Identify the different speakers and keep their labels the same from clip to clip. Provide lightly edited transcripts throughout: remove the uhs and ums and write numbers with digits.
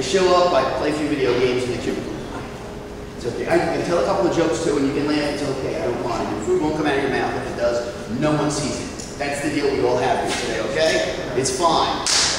Speaker 1: show up, I play a few video games in the cubicle. It's okay. I can tell a couple of jokes too, and you can laugh. It's okay. I don't mind. Your food won't come out of your mouth. If it does, no one sees it. That's the deal we all have here today, okay? It's fine.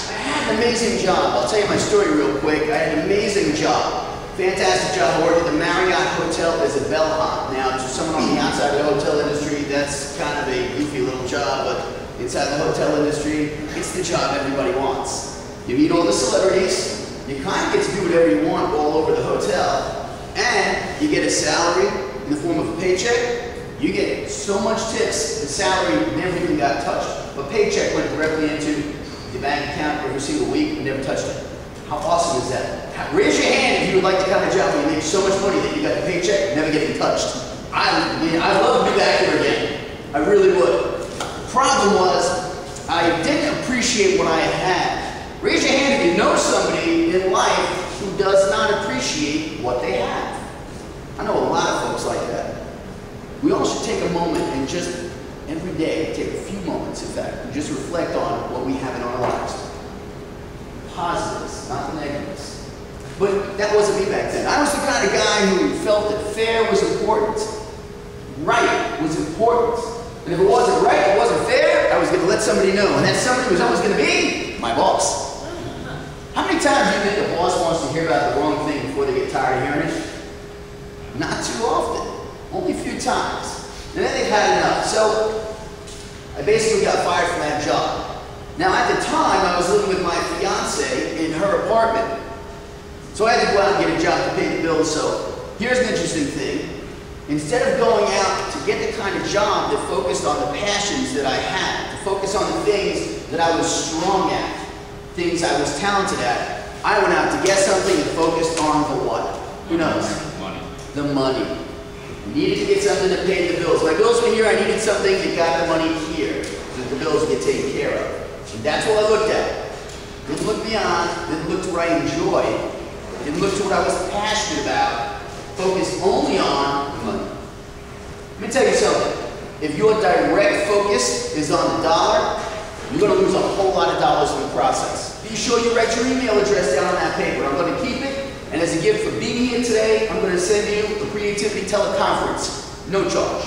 Speaker 1: I had an amazing job. I'll tell you my story real quick. I had an amazing job. Fantastic job. I worked at the Marriott Hotel as a bellhop. Now, to someone on the outside of the hotel industry, that's kind of a goofy little job, but inside the hotel industry, it's the job everybody wants. You meet all the celebrities, you kind of get to do whatever you want all over the hotel, and you get a salary in the form of a paycheck. You get so much tips, the salary never even got touched. A paycheck went directly into the bank account every single week and never touched it. How awesome is that? Raise your hand if you would like the kind of job where you make so much money that you got the paycheck never getting touched. I'd love to be back here again. I really would. The problem was, I didn't appreciate what I had. Raise your hand if you know somebody in life who does not appreciate what they have. I know a lot of folks like that. We all should take a moment and just, every day, take a few moments, in fact, and just reflect on what we have in our lives. Positives, not the negatives. But that wasn't me back then. I was the kind of guy who felt that fair was important. Right was important. And if it wasn't right, it wasn't fair, I was going to let somebody know. And that somebody was always going to be my boss. How many times do you think the boss wants to hear about the wrong thing before they get tired of hearing it? Not too often. Only a few times. And then they've had enough. So I basically got fired from that job. Now at the time, I was living with my fiance in her apartment. So I had to go out and get a job to pay the bills. So here's an interesting thing. Instead of going out to get the kind of job that focused on the passions that I had, to focus on the things that I was strong at, things I was talented at, I went out to get something and focused on the what? Who knows?
Speaker 2: Money.
Speaker 1: The money. I needed to get something to pay the bills. My bills were here, I needed something that got the money here, so that the bills would get taken care of. And that's what I looked at. Didn't look beyond, didn't look to what I enjoyed, didn't look to what I was passionate about, focused only on the money. Let me tell you something. If your direct focus is on the dollar, you're going to lose a whole lot of dollars in the process. Be sure you write your email address down on that paper. I'm going to keep it, and as a gift for being here today, I'm going to send you a creativity teleconference. No charge.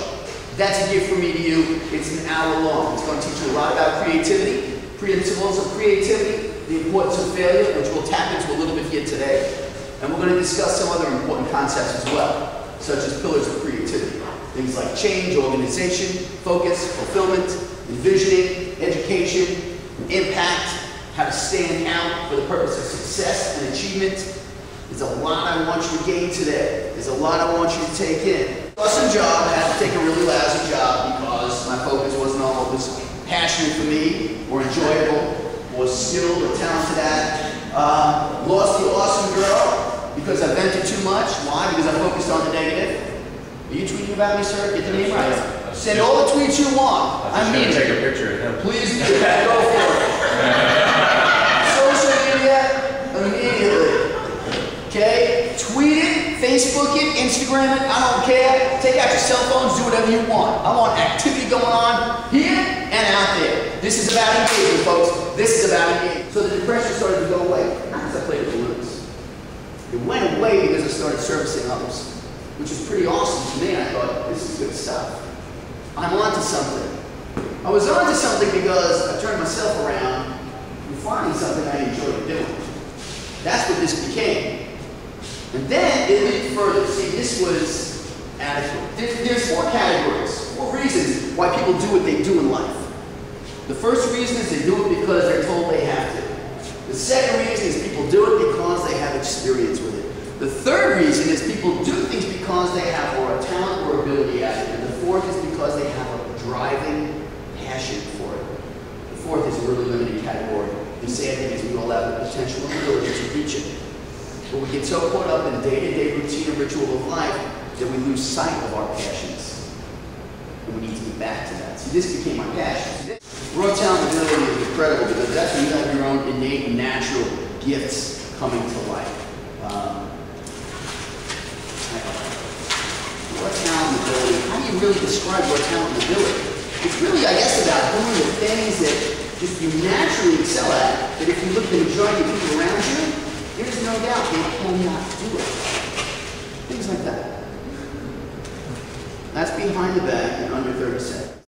Speaker 1: That's a gift from me to you. It's an hour long. It's going to teach you a lot about creativity, principles of creativity, the importance of failure, which we'll tap into a little bit here today. And we're going to discuss some other important concepts as well, such as pillars of creativity. Things like change, organization, focus, fulfillment, envisioning, education, impact, how to stand out for the purpose of success and achievement. There's a lot I want you to gain today. There's a lot I want you to take in. Awesome job. I had to take a really lousy job because my focus wasn't on what was passionate for me, or enjoyable, or skilled, or talented at. Lost the awesome girl because I vented too much. Why? Because I focused on the negative. Are you tweeting about me, sir? Get the name right. Send all the tweets you want.
Speaker 2: I'm
Speaker 1: going
Speaker 2: to take a picture of him.
Speaker 1: Please do. Go for it. Social media, immediately. Okay? Tweet it, Facebook it, Instagram it. I don't care. Take out your cell phones, do whatever you want. I want activity going on here and out there. This is about engagement, folks. This is about engagement. So the depression started to go away. Not because I played the balloons. It went away because I started servicing others, which was pretty awesome to me. I thought, this is good stuff. I'm onto something. I was onto something because I turned myself around and finding something I enjoyed doing. That's what this became. And then it leaped further. See, this was adequate. There's four categories, four reasons why people do what they do in life. The first reason is they do it because they're told they have to. The second reason is people do it because they have experience with it. The third reason is people do things because they have or a talent or ability at it. And the fourth is because they have a driving passion for it. The fourth is a really limited category. The sad thing is we all have the potential and ability to reach it. But we get so caught up in the day-to-day routine and ritual of life that we lose sight of our passions. And we need to get back to that. See, this became my passion. Raw talent and ability is incredible because that's when you have your own innate and natural gifts coming to life. Raw talent and ability, how do you really describe raw talent and ability? It's really, I guess, about doing the things that just you naturally excel at, that if you look at the majority of people around you, there's no doubt they cannot do it. Things like that. That's behind the bag in under 30 seconds.